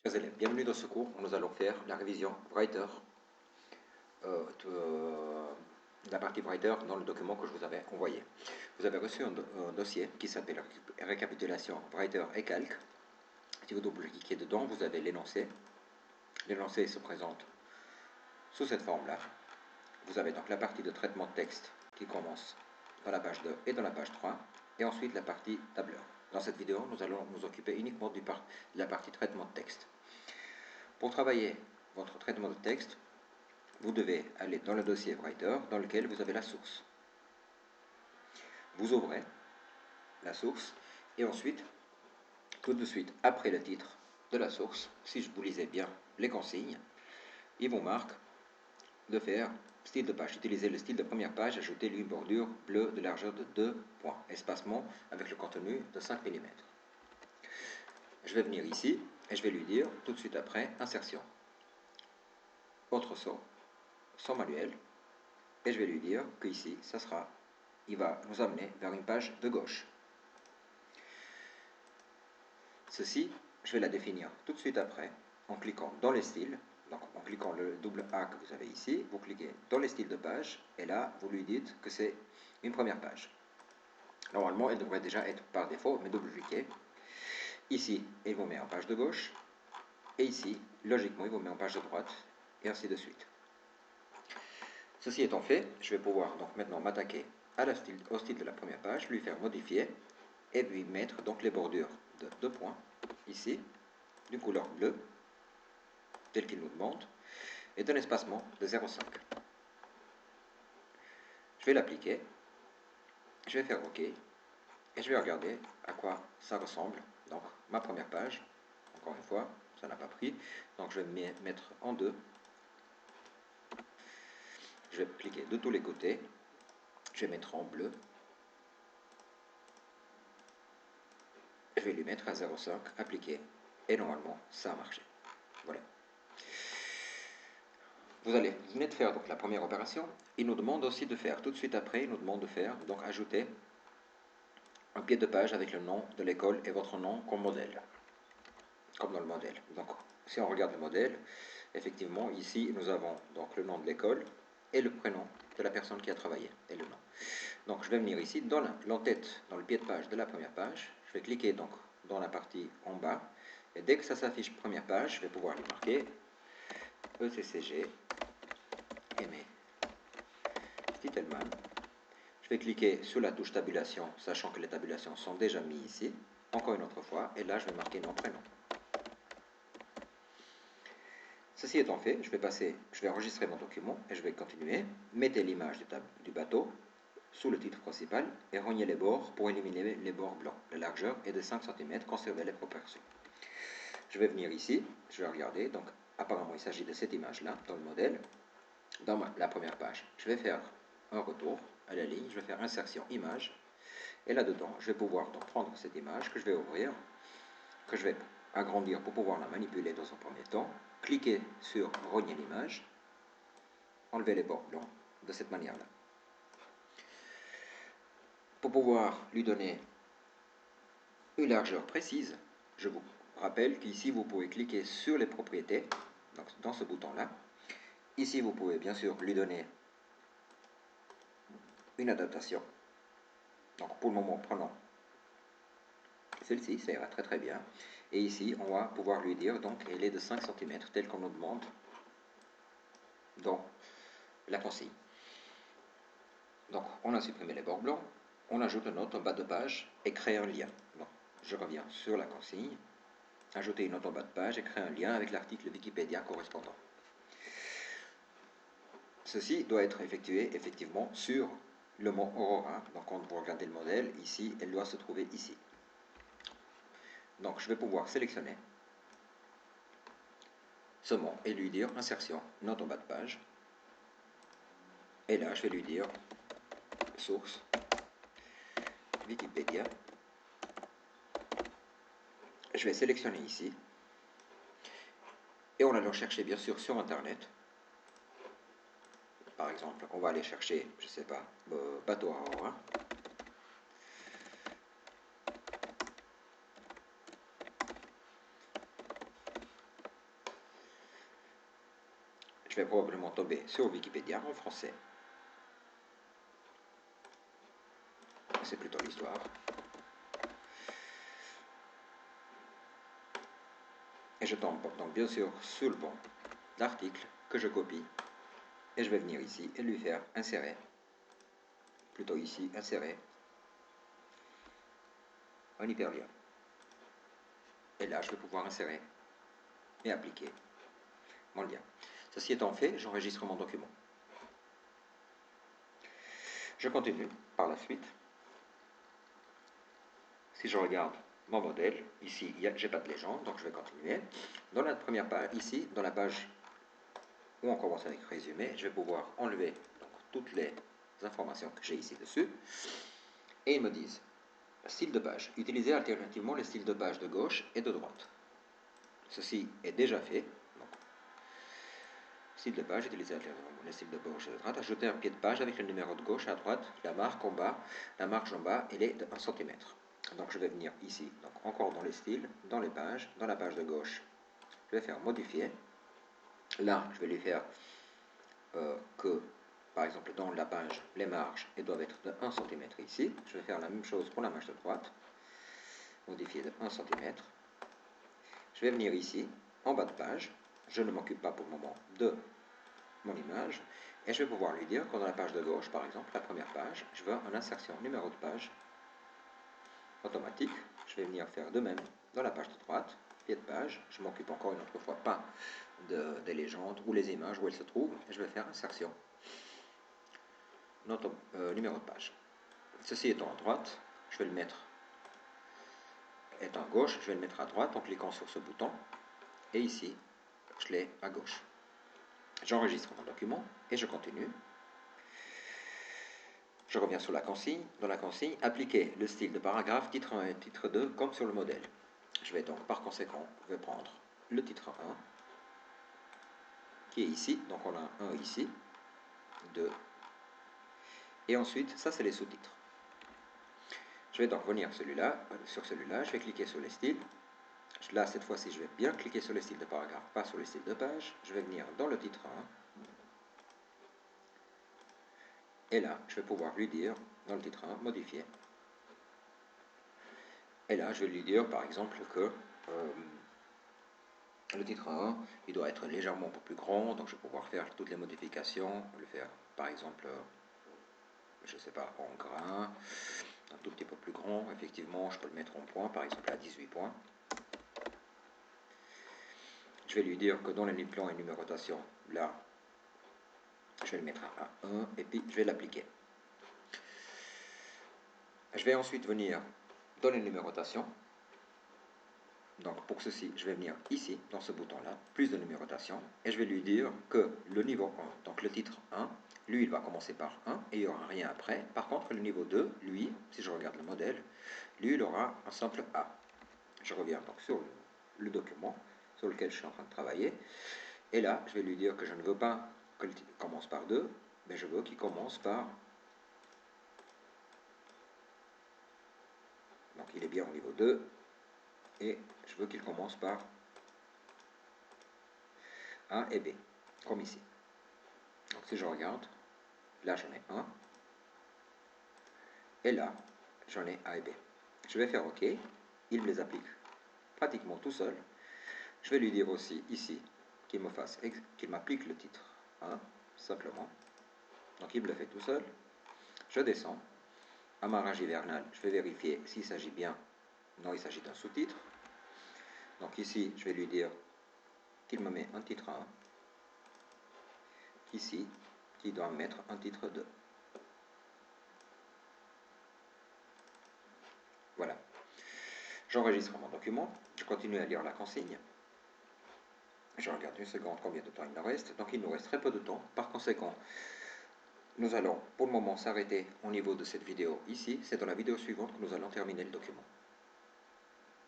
Chers élèves, bienvenue dans ce cours où nous allons faire la révision Writer de la partie Writer dans le document que je vous avais envoyé. Vous avez reçu un dossier qui s'appelle Récapitulation Writer et Calque. Si vous double-cliquez dedans, vous avez l'énoncé. L'énoncé se présente sous cette forme-là. Vous avez donc la partie de traitement de texte qui commence dans la page 2 et dans la page 3, et ensuite la partie tableur. Dans cette vidéo, nous allons nous occuper uniquement de la partie traitement de texte. Pour travailler votre traitement de texte, vous devez aller dans le dossier Writer dans lequel vous avez la source. Vous ouvrez la source et ensuite, tout de suite après le titre de la source, si vous lisez bien les consignes, il vous marque de faire style de page. Utilisez le style de première page, ajoutez une bordure bleue de largeur de 2 points, espacement avec le contenu de 5 mm. Je vais venir ici et je vais lui dire tout de suite après insertion. Autre saut, son manuel, et je vais lui dire que ici, il va nous amener vers une page de gauche. Ceci, je vais la définir tout de suite après en cliquant dans les styles. Donc en cliquant le double A que vous avez ici, vous cliquez dans les styles de page et là, vous lui dites que c'est une première page. Normalement, elle devrait déjà être par défaut, mais double-cliquez. Ici, il vous met en page de gauche et ici, logiquement, il vous met en page de droite et ainsi de suite. Ceci étant fait, je vais pouvoir donc maintenant m'attaquer au style de la première page, lui faire modifier et puis mettre donc les bordures de 2 points ici, d'une couleur bleue, tel qu'il nous demande, et d'un espacement de 0,5. Je vais l'appliquer, je vais faire OK, et je vais regarder à quoi ça ressemble. Donc ma première page, encore une fois, ça n'a pas pris, donc je vais mettre en deux. Je vais cliquer de tous les côtés, je vais mettre en bleu, je vais lui mettre à 0,5, appliquer, et normalement ça a marché. Voilà. Vous venez de faire donc la première opération. Il nous demande aussi de faire tout de suite après, il nous demande de faire, donc ajouter un pied de page avec le nom de l'école et votre nom comme modèle, comme dans le modèle. Donc si on regarde le modèle, effectivement ici nous avons donc le nom de l'école et le prénom de la personne qui a travaillé et le nom. Donc je vais venir ici dans l'entête, dans le pied de page de la première page, je vais cliquer donc dans la partie en bas et dès que ça s'affiche première page, je vais pouvoir lui marquer ECCG Aimé Titelman. Je vais cliquer sur la touche tabulation, sachant que les tabulations sont déjà mises ici. Encore une autre fois, et là je vais marquer nom, prénom. Ceci étant fait, je vais enregistrer mon document et je vais continuer. Mettez l'image du bateau sous le titre principal et rognez les bords pour éliminer les bords blancs. La largeur est de 5 cm, conservez les proportions. Je vais venir ici, je vais regarder, donc apparemment il s'agit de cette image-là dans le modèle, dans la première page. Je vais faire un retour à la ligne, je vais faire insertion image, et là-dedans, je vais pouvoir donc prendre cette image que je vais ouvrir, que je vais agrandir pour pouvoir la manipuler dans un premier temps, cliquer sur rogner l'image, enlever les bords blancs de cette manière-là. Pour pouvoir lui donner une largeur précise, je vous rappelle qu'ici vous pouvez cliquer sur les propriétés, donc dans ce bouton-là. Ici vous pouvez bien sûr lui donner une adaptation. Donc pour le moment prenons celle-ci, ça ira très très bien. Et ici on va pouvoir lui dire donc elle est de 5 cm tel qu'on nous demande dans la consigne. Donc on a supprimé les bords blancs, on ajoute une note en bas de page et crée un lien. Donc, je reviens sur la consigne, ajouter une note en bas de page et créer un lien avec l'article Wikipédia correspondant. Ceci doit être effectué effectivement sur le mont Aurora. Donc quand vous regardez le modèle, ici, elle doit se trouver ici. Donc je vais pouvoir sélectionner ce mont et lui dire insertion, note en bas de page. Et là, je vais lui dire source, Wikipédia. Je vais sélectionner ici. Et on allant chercher bien sûr sur Internet. Par exemple, on va aller chercher, je ne sais pas, bateau Aurora. je vais probablement tomber sur Wikipédia en français. C'est plutôt l'histoire. Et je tombe donc bien sûr sur le bon l'article que je copie. Et je vais venir ici et lui faire insérer. Plutôt ici, insérer un hyperlien. Et là, je vais pouvoir insérer et appliquer mon lien. Ceci étant fait, j'enregistre mon document. Je continue par la suite. Si je regarde mon modèle, ici, je n'ai pas de légende, donc je vais continuer. Dans la première page, ici, dans la page où on commence avec résumé, je vais pouvoir enlever donc, toutes les informations que j'ai ici dessus. Et ils me disent, style de page, utilisez alternativement les styles de page de gauche et de droite. Ceci est déjà fait. Donc, style de page, utilisez alternativement les styles de gauche et de droite. Ajoutez un pied de page avec le numéro de gauche à droite, la marque en bas, la marge en bas, elle est de 1 cm. Donc je vais venir ici, donc encore dans les styles, dans les pages, dans la page de gauche, je vais faire modifier. Là, je vais lui faire que, par exemple, dans la page, les marges, elles doivent être de 1 cm ici. Je vais faire la même chose pour la marge de droite, modifier de 1 cm. Je vais venir ici, en bas de page, je ne m'occupe pas pour le moment de mon image, et je vais pouvoir lui dire que dans la page de gauche, par exemple, la première page, je veux une insertion numéro de page automatique. Je vais venir faire de même dans la page de droite, pied de page. Je m'occupe encore une autre fois pas des légendes ou les images où elles se trouvent. Et je vais faire insertion numéro de page. Ceci étant à droite, je vais le mettre étant à gauche, je vais le mettre à droite en cliquant sur ce bouton. Et ici, je l'ai à gauche. J'enregistre mon document et je continue. Je reviens sur la consigne. Dans la consigne, appliquer le style de paragraphe, titre 1 et titre 2 comme sur le modèle. Je vais donc par conséquent, je vais prendre le titre 1 qui est ici. Donc on a un ici, 2. Et ensuite, ça c'est les sous-titres. Je vais donc venir sur celui-là, je vais cliquer sur les styles. Là, cette fois-ci, je vais bien cliquer sur les styles de paragraphe, pas sur les styles de page. Je vais venir dans le titre 1. Et là, je vais pouvoir lui dire, dans le titre 1, modifier. Et là, je vais lui dire, par exemple, que le titre 1, il doit être légèrement un peu plus grand. Donc, je vais pouvoir faire toutes les modifications. Le faire, par exemple, je ne sais pas, en grain, un tout petit peu plus grand. Effectivement, je peux le mettre en points, par exemple, à 18 points. Je vais lui dire que dans les plans et numérotation, là, je vais le mettre à 1 et puis je vais l'appliquer. Je vais ensuite venir dans les numérotations. Donc pour ceci, je vais venir ici, dans ce bouton-là, plus de numérotation, et je vais lui dire que le niveau 1, donc le titre 1, lui, il va commencer par 1 et il n'y aura rien après. Par contre, le niveau 2, lui, si je regarde le modèle, lui, il aura un simple A. Je reviens donc sur le document sur lequel je suis en train de travailler. Et là, je vais lui dire que je ne veux pas qu'il commence par 2, mais je veux qu'il commence par... Donc il est bien au niveau 2, et je veux qu'il commence par A et B, comme ici. Donc si je regarde, là j'en ai 1, et là j'en ai A et B. Je vais faire OK, il me les applique pratiquement tout seul. Je vais lui dire aussi ici qu'il m'applique le titre 1, simplement. Donc il me le fait tout seul. Je descends. Amarrage hivernal, je vais vérifier s'il s'agit bien. Non, il s'agit d'un sous-titre. Donc ici, je vais lui dire qu'il me met un titre 1. Ici, qu'il doit mettre un titre 2. Voilà. J'enregistre mon document. Je continue à lire la consigne. Je regarde une seconde combien de temps il nous reste. Donc il nous reste très peu de temps. Par conséquent, nous allons pour le moment s'arrêter au niveau de cette vidéo ici. C'est dans la vidéo suivante que nous allons terminer le document.